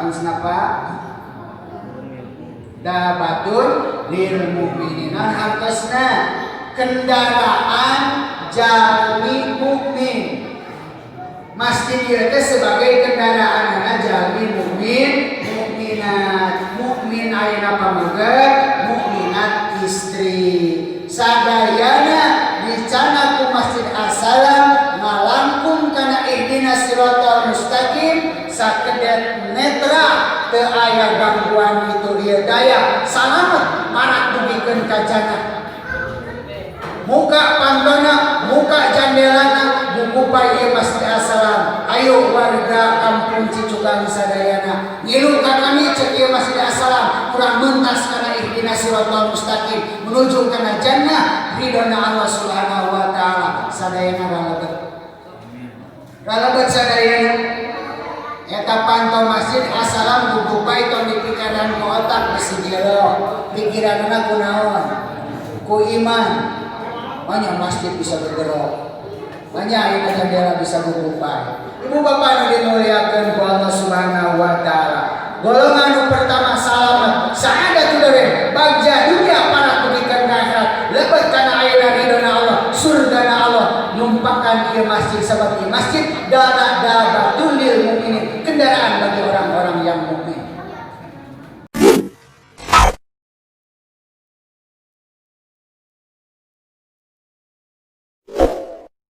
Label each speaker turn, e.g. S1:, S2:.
S1: Naon kenapa? Dabatun lil mukminin. Hartosna kendaraan jalmi mukmin. Masjid ieu teh sebagai kendaraan jalmi mukmin, mukminat. Mukmin ayeuna pameget, mukminat istri. Sadayana dicana ku Masjid Assalam ngalangkung kana ihdinas siratal mustaqim sakedet netra teu aya gangguan itu ieu daya salamet marak dugikeun ka jannah. Muka pantona, muka jandelana bukupa ieu Masjid Assalam. Ayo warga kampung Cicugang sadayana ngilu ka kami cek ieu Masjid Assalam urang mentas kana ihdinas siratal mustaqim menuju kana jannah ridona Allah Subhanahu wa taala. Sadayana ralebet. Ralebet sadayana eta pantau Masjid Assalam bukupa itu di pikiran ku otak bisi jero. Pikiranna kunaon? Ku iman. Banyak masjid bisa bergerak, banyak yang jendela bisa berupaya. Ibu bapak nu dimuliakeun ku Allah Subhanahu wa taala. Golongan pertama salamet, sa'adatul darin, bagja dunia para kudikan akhirat. Lebet kana ayeuna ridona Allah, surgana Allah. Numpahkan ieu masjid sabab ieu masjid dabatul lil mukminin, kendaraan bagi orang-orang yang mukmin.